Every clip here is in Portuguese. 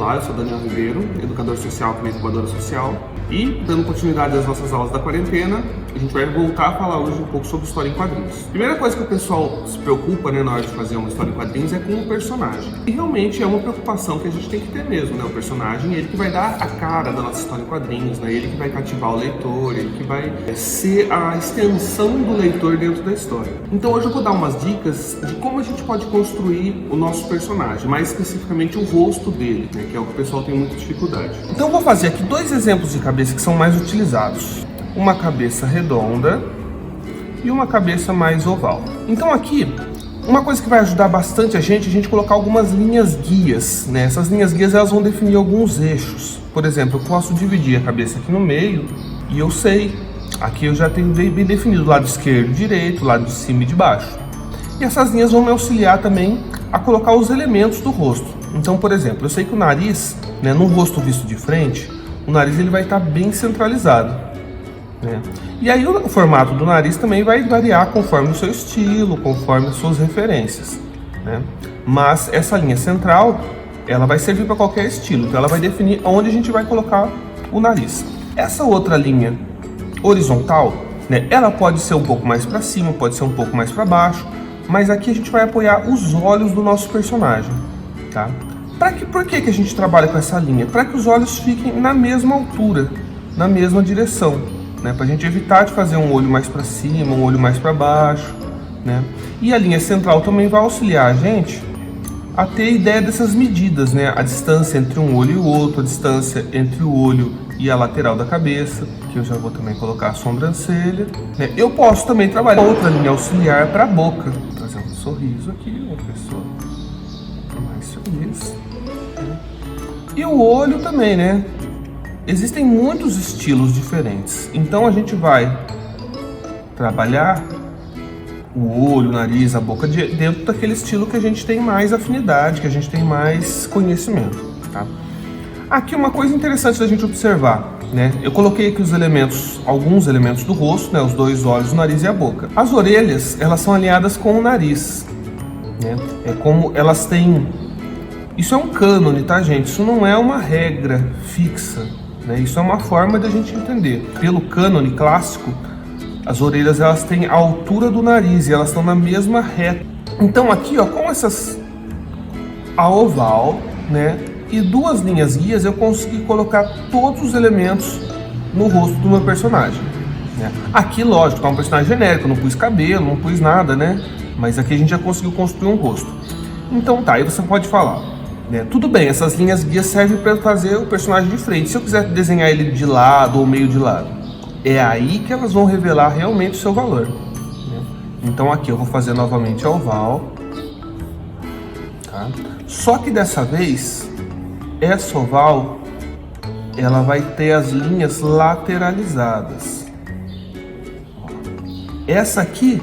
Olá, eu sou Daniel Ribeiro, educador social com incubadora social, e dando continuidade às nossas aulas da quarentena, a gente vai voltar a falar hoje um pouco sobre história em quadrinhos. Primeira coisa que o pessoal se preocupa, na hora de fazer uma história em quadrinhos é com o personagem. E realmente é uma preocupação que a gente tem que ter mesmo, né? O personagem, ele que vai dar a cara da nossa história em quadrinhos, né? Ele que vai cativar o leitor, ele que vai ser a extensão do leitor dentro da história. Então hoje eu vou dar umas dicas de como a gente pode construir o nosso personagem, mais especificamente o rosto dele, né? Que é o que o pessoal tem muita dificuldade. Então eu vou fazer aqui dois exemplos de cabeça que são mais utilizados. Uma cabeça redonda e uma cabeça mais oval. Então aqui, uma coisa que vai ajudar bastante a gente colocar algumas linhas guias, né? Essas linhas guias, elas vão definir alguns eixos. Por exemplo, eu posso dividir a cabeça aqui no meio e eu sei, aqui eu já tenho bem definido o lado esquerdo, direito, o lado de cima e de baixo. E essas linhas vão me auxiliar também a colocar os elementos do rosto. Então, por exemplo, eu sei que o nariz, né, no rosto visto de frente, o nariz ele vai estar bem centralizado, né? E aí o formato do nariz também vai variar conforme o seu estilo, conforme as suas referências, né? Mas essa linha central, ela vai servir para qualquer estilo, então ela vai definir onde a gente vai colocar o nariz. Essa outra linha horizontal, né, ela pode ser um pouco mais para cima, pode ser um pouco mais para baixo, mas aqui a gente vai apoiar os olhos do nosso personagem, tá? Por que a gente trabalha com essa linha? Para que os olhos fiquem na mesma altura, na mesma direção, né? Para a gente evitar de fazer um olho mais para cima, um olho mais para baixo, né? E a linha central também vai auxiliar a gente a ter ideia dessas medidas, né? A distância entre um olho e o outro, a distância entre o olho e a lateral da cabeça, que eu já vou também colocar a sobrancelha, né? Eu posso também trabalhar outra linha auxiliar para a boca, fazer um sorriso aqui, uma pessoa mais feliz. E o olho também, né? Existem muitos estilos diferentes, então a gente vai trabalhar o olho, o nariz, a boca dentro daquele estilo que a gente tem mais afinidade, que a gente tem mais conhecimento, tá? Aqui uma coisa interessante da gente observar, né? Eu coloquei aqui os elementos, alguns elementos do rosto, né? Os dois olhos, o nariz e a boca. As orelhas, elas são alinhadas com o nariz, né? É como elas têm... Isso é um cânone, tá, gente? Isso não é uma regra fixa, né? Isso é uma forma de a gente entender. Pelo cânone clássico, as orelhas elas têm a altura do nariz e elas estão na mesma reta. Então aqui, ó, com a oval, né, e duas linhas guias, eu consegui colocar todos os elementos no rosto do meu personagem, né? Aqui, lógico, tá um personagem genérico, eu não pus cabelo, não pus nada, né? Mas aqui a gente já conseguiu construir um rosto. Então tá, aí você pode falar, né? Tudo bem, essas linhas guias servem para fazer o personagem de frente. Se eu quiser desenhar ele de lado ou meio de lado, é aí que elas vão revelar realmente o seu valor, né? Então aqui eu vou fazer novamente a oval, tá? Só que dessa vez, essa oval, ela vai ter as linhas lateralizadas. Essa aqui,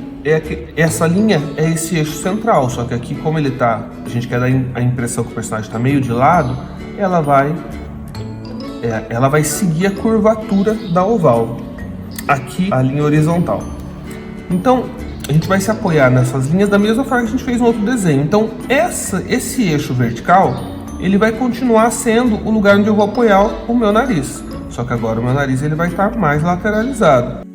essa linha é esse eixo central, só que aqui, como ele tá, a gente quer dar a impressão que o personagem está meio de lado, ela vai seguir a curvatura da oval. Aqui, a linha horizontal. Então, a gente vai se apoiar nessas linhas da mesma forma que a gente fez no outro desenho. Então, esse eixo vertical, ele vai continuar sendo o lugar onde eu vou apoiar o meu nariz. Só que agora o meu nariz ele vai estar mais lateralizado.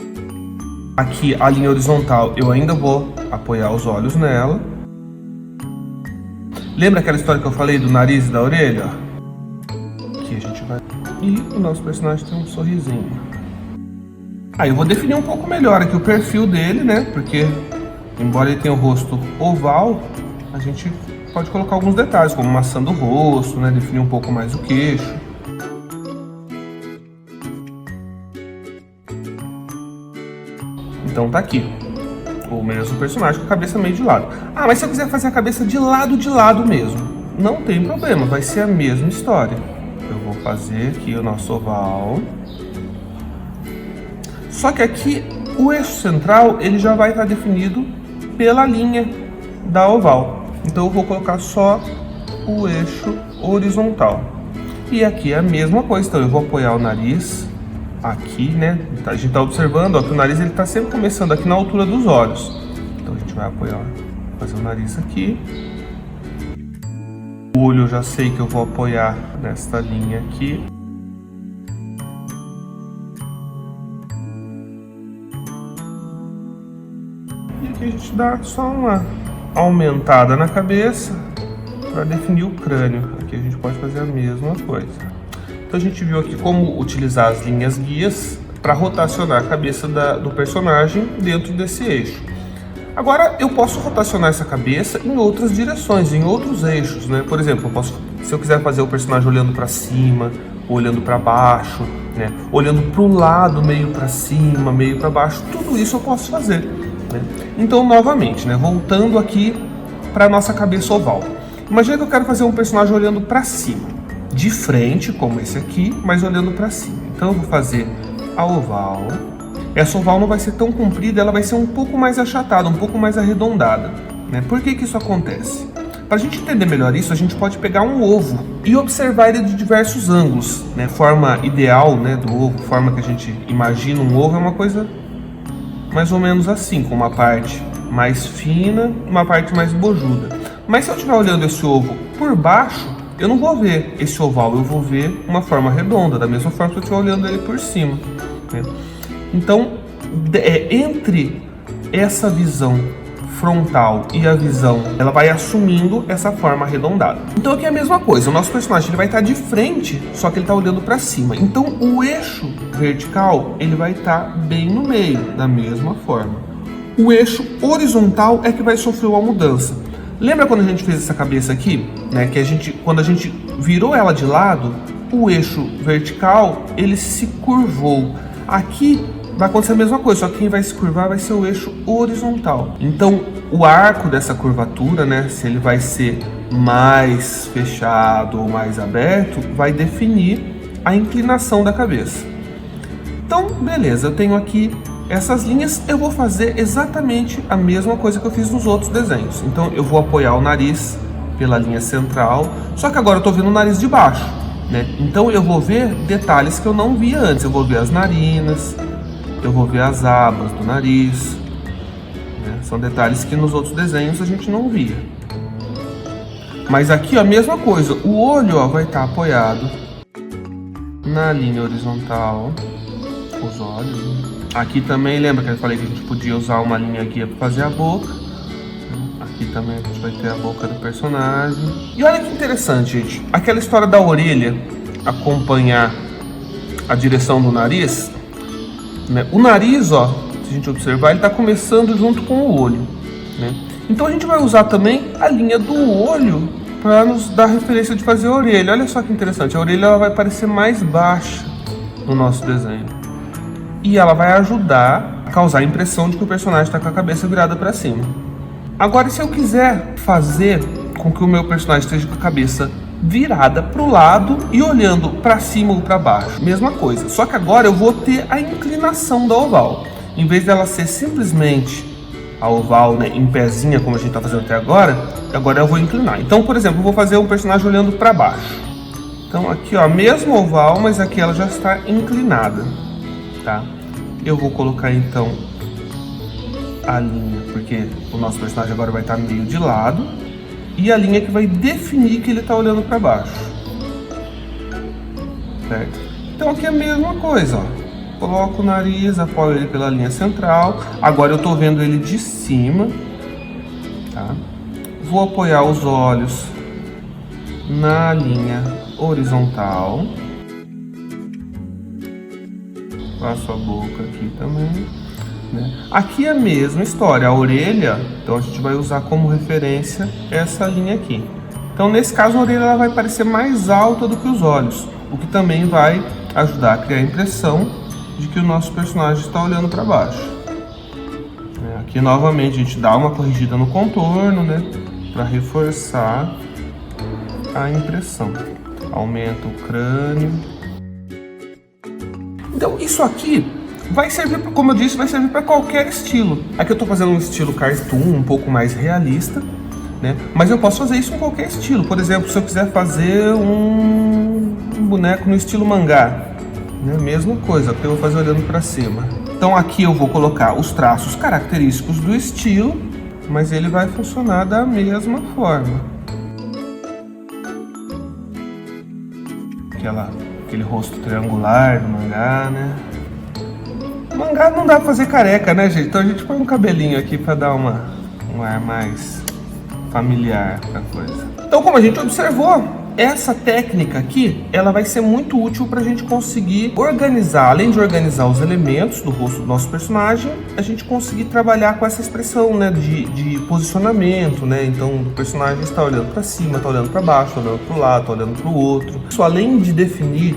Aqui, a linha horizontal, eu ainda vou apoiar os olhos nela. Lembra aquela história que eu falei do nariz e da orelha? Aqui a gente vai... E o nosso personagem tem um sorrisinho. Aí eu vou definir um pouco melhor aqui o perfil dele, né? Porque, embora ele tenha o rosto oval, a gente pode colocar alguns detalhes, como maçã do rosto, né? Definir um pouco mais o queixo. Então tá aqui o mesmo personagem com a cabeça meio de lado. Ah, mas se eu quiser fazer a cabeça de lado mesmo, não tem problema, vai ser a mesma história. Eu vou fazer aqui o nosso oval. Só que aqui o eixo central ele já vai estar definido pela linha da oval. Então eu vou colocar só o eixo horizontal. E aqui é a mesma coisa, então eu vou apoiar o nariz aqui, né? A gente está observando, ó, que o nariz ele está sempre começando aqui na altura dos olhos. Então a gente vai apoiar, fazer o nariz aqui. O olho eu já sei que eu vou apoiar nesta linha aqui. E aqui a gente dá só uma aumentada na cabeça para definir o crânio. Aqui a gente pode fazer a mesma coisa. Então a gente viu aqui como utilizar as linhas guias para rotacionar a cabeça do personagem dentro desse eixo. Agora eu posso rotacionar essa cabeça em outras direções, em outros eixos, né? Por exemplo, se eu quiser fazer o personagem olhando para cima, olhando para baixo, né? Olhando para o lado, meio para cima, meio para baixo, tudo isso eu posso fazer, né? Então, novamente, né? Voltando aqui para nossa cabeça oval. Imagina que eu quero fazer um personagem olhando para cima, de frente, como esse aqui, mas olhando para cima. Então eu vou fazer a oval. Essa oval não vai ser tão comprida, ela vai ser um pouco mais achatada, um pouco mais arredondada, né? Por que isso acontece? Para a gente entender melhor isso, a gente pode pegar um ovo e observar ele de diversos ângulos, né? Forma ideal, né, do ovo, forma que a gente imagina um ovo é uma coisa mais ou menos assim, com uma parte mais fina e uma parte mais bojuda. Mas se eu estiver olhando esse ovo por baixo, eu não vou ver esse oval, eu vou ver uma forma redonda, da mesma forma que eu estiver olhando ele por cima, né? Então, entre essa visão frontal e a visão, ela vai assumindo essa forma arredondada. Então aqui é a mesma coisa, o nosso personagem ele vai estar de frente, só que ele está olhando para cima. Então o eixo vertical ele vai estar bem no meio, da mesma forma. O eixo horizontal é que vai sofrer uma mudança. Lembra quando a gente fez essa cabeça aqui, né? Que quando a gente virou ela de lado, o eixo vertical ele se curvou. Aqui vai acontecer a mesma coisa, só que quem vai se curvar vai ser o eixo horizontal. Então, o arco dessa curvatura, né, se ele vai ser mais fechado ou mais aberto, vai definir a inclinação da cabeça. Então, beleza, eu tenho aqui essas linhas, eu vou fazer exatamente a mesma coisa que eu fiz nos outros desenhos. Então, eu vou apoiar o nariz pela linha central, só que agora eu estou vendo o nariz de baixo, né? Então, eu vou ver detalhes que eu não via antes, eu vou ver as narinas, eu vou ver as abas do nariz, né? São detalhes que nos outros desenhos a gente não via. Mas aqui ó, a mesma coisa, o olho ó, vai estar apoiado na linha horizontal, os olhos, né? Aqui também, lembra que eu falei que a gente podia usar uma linha guia para fazer a boca. Aqui também a gente vai ter a boca do personagem. E olha que interessante, gente, aquela história da orelha acompanhar a direção do nariz, né? O nariz, ó, se a gente observar, ele está começando junto com o olho, né? Então a gente vai usar também a linha do olho para nos dar referência de fazer a orelha. Olha só que interessante, a orelha ela vai parecer mais baixa no nosso desenho. E ela vai ajudar a causar a impressão de que o personagem está com a cabeça virada para cima. Agora, se eu quiser fazer com que o meu personagem esteja com a cabeça virada para o lado e olhando para cima ou para baixo, mesma coisa, só que agora eu vou ter a inclinação da oval. Em vez dela ser simplesmente a oval, né, em pezinha, como a gente está fazendo até agora eu vou inclinar. Então, por exemplo, eu vou fazer um personagem olhando para baixo. Então aqui ó, mesmo oval, mas aqui ela já está inclinada, tá? Eu vou colocar então a linha, porque o nosso personagem agora vai estar meio de lado, e a linha que vai definir que ele está olhando para baixo, certo? Então aqui é a mesma coisa, ó. Coloco o nariz, apoio ele pela linha central. Agora eu estou vendo ele de cima, tá? Vou apoiar os olhos na linha horizontal. Faço a boca aqui também, né? Aqui é a mesma história, a orelha, então a gente vai usar como referência essa linha aqui. Então nesse caso a orelha ela vai parecer mais alta do que os olhos, o que também vai ajudar a criar a impressão de que o nosso personagem está olhando para baixo. Aqui novamente a gente dá uma corrigida no contorno, né, para reforçar a impressão. Aumenta o crânio. Então isso aqui vai servir, como eu disse, vai servir para qualquer estilo. Aqui eu estou fazendo um estilo cartoon, um pouco mais realista, né? Mas eu posso fazer isso em qualquer estilo. Por exemplo, se eu quiser fazer um boneco no estilo mangá, né? Mesma coisa, que eu vou fazer olhando para cima. Então aqui eu vou colocar os traços característicos do estilo, mas ele vai funcionar da mesma forma. aquele rosto triangular do mangá, né? O mangá não dá pra fazer careca, né, gente? Então a gente põe um cabelinho aqui pra dar um ar mais familiar pra coisa. Então, como a gente observou, essa técnica aqui, ela vai ser muito útil para a gente conseguir organizar, além de organizar os elementos do rosto do nosso personagem, a gente conseguir trabalhar com essa expressão, né, de posicionamento, né? Então, o personagem está olhando para cima, está olhando para baixo, está olhando para o lado, está olhando para o outro. Isso, além de definir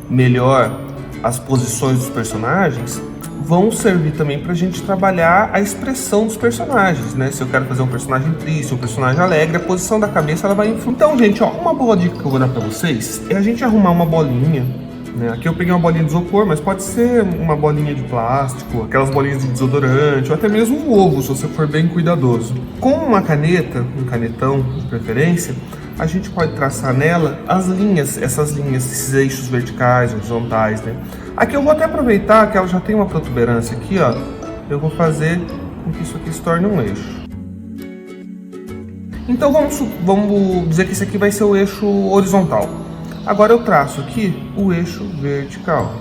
melhor as posições dos personagens, vão servir também pra gente trabalhar a expressão dos personagens, né? Se eu quero fazer um personagem triste, um personagem alegre, a posição da cabeça ela vai influir. Então, gente, ó, uma boa dica que eu vou dar pra vocês é a gente arrumar uma bolinha, né? Aqui eu peguei uma bolinha de isopor, mas pode ser uma bolinha de plástico, aquelas bolinhas de desodorante, ou até mesmo um ovo, se você for bem cuidadoso. Com uma caneta, um canetão de preferência, a gente pode traçar nela as linhas, esses eixos verticais, horizontais, né? Aqui eu vou até aproveitar que ela já tem uma protuberância aqui, ó. Eu vou fazer com que isso aqui se torne um eixo. Então vamos dizer que esse aqui vai ser o eixo horizontal. Agora eu traço aqui o eixo vertical.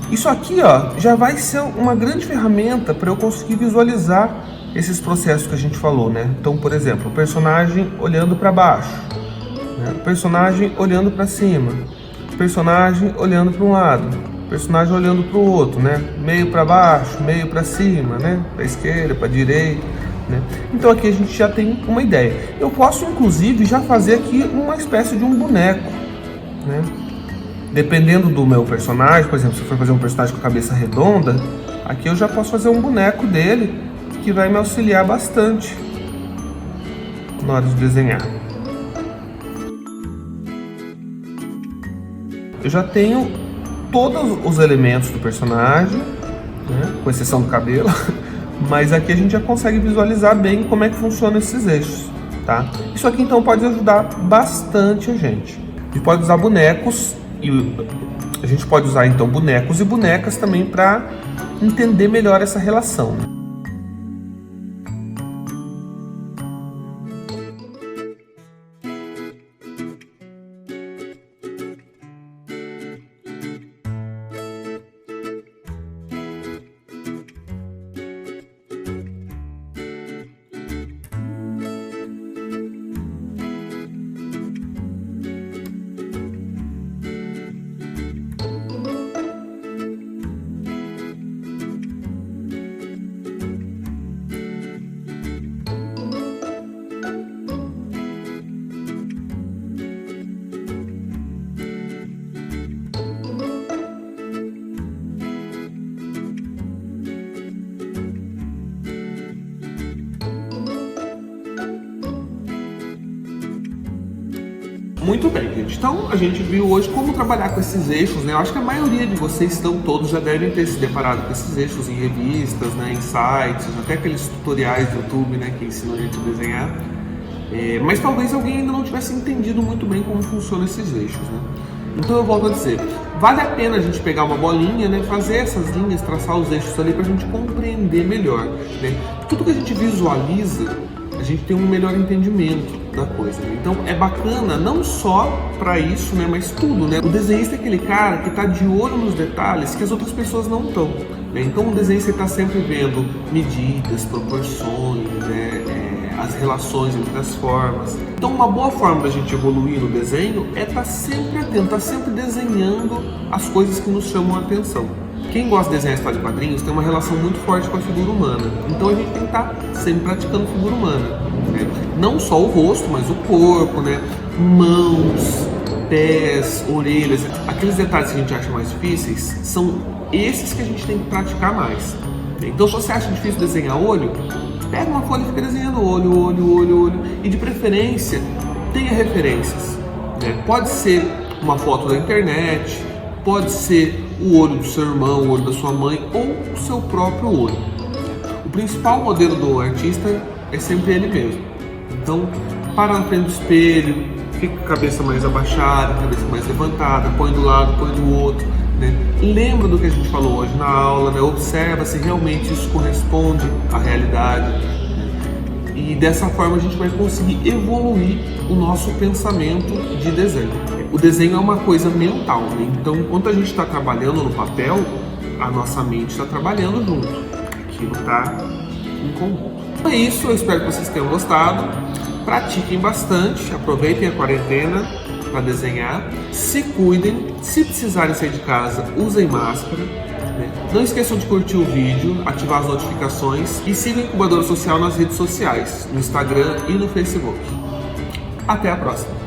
Isso aqui, ó, já vai ser uma grande ferramenta para eu conseguir visualizar esses processos que a gente falou, né? Então, por exemplo, o personagem olhando para baixo, né? O personagem olhando para cima, o personagem olhando para um lado, personagem olhando para o outro, né? Meio para baixo, meio para cima, né? Para esquerda, para direita, né? Então aqui a gente já tem uma ideia. Eu posso inclusive já fazer aqui uma espécie de um boneco, né? Dependendo do meu personagem, por exemplo, se eu for fazer um personagem com a cabeça redonda, aqui eu já posso fazer um boneco dele que vai me auxiliar bastante na hora de desenhar. Eu já tenho todos os elementos do personagem, né, com exceção do cabelo, mas aqui a gente já consegue visualizar bem como é que funcionam esses eixos, tá? Isso aqui então pode ajudar bastante a gente. A gente pode usar bonecos e a gente pode usar então bonecos e bonecas também para entender melhor essa relação, né? Muito bem, gente. Então a gente viu hoje como trabalhar com esses eixos, né? Eu acho que a maioria de vocês estão todos já devem ter se deparado com esses eixos em revistas, né? Em sites, até aqueles tutoriais do YouTube, né? Que ensinam a gente a desenhar. Mas talvez alguém ainda não tivesse entendido muito bem como funcionam esses eixos, né? Então eu volto a dizer, vale a pena a gente pegar uma bolinha, né? Fazer essas linhas, traçar os eixos ali para a gente compreender melhor, né? Tudo que a gente visualiza, a gente tem um melhor entendimento da coisa, né? Então é bacana não só para isso, né, mas tudo, né? O desenhista é aquele cara que está de olho nos detalhes que as outras pessoas não estão, né? Então o desenhista está sempre vendo medidas, proporções, né, as relações entre as formas. Então uma boa forma da gente evoluir no desenho é estar sempre atento, estar sempre desenhando as coisas que nos chamam a atenção. Quem gosta de desenhar história de quadrinhos tem uma relação muito forte com a figura humana. Então a gente tem que estar sempre praticando figura humana, né? Não só o rosto, mas o corpo, né? Mãos, pés, orelhas. Aqueles detalhes que a gente acha mais difíceis são esses que a gente tem que praticar mais. Então se você acha difícil desenhar olho, pega uma folha e fica desenhando olho. E de preferência, tenha referências, né? Pode ser uma foto da internet, pode ser o olho do seu irmão, o olho da sua mãe ou o seu próprio olho. O principal modelo do artista é sempre ele mesmo. Então, para na frente do espelho, fica com a cabeça mais abaixada, a cabeça mais levantada, põe do lado, põe do outro, né? Lembra do que a gente falou hoje na aula, né? Observa se realmente isso corresponde à realidade. E dessa forma a gente vai conseguir evoluir o nosso pensamento de desenho. O desenho é uma coisa mental, né? Então enquanto a gente está trabalhando no papel, a nossa mente está trabalhando junto. Aquilo está em conjunto. Então é isso, eu espero que vocês tenham gostado. Pratiquem bastante, aproveitem a quarentena para desenhar, se cuidem, se precisarem sair de casa, usem máscara, né? Não esqueçam de curtir o vídeo, ativar as notificações e sigam a Incubadora Social nas redes sociais, no Instagram e no Facebook. Até a próxima!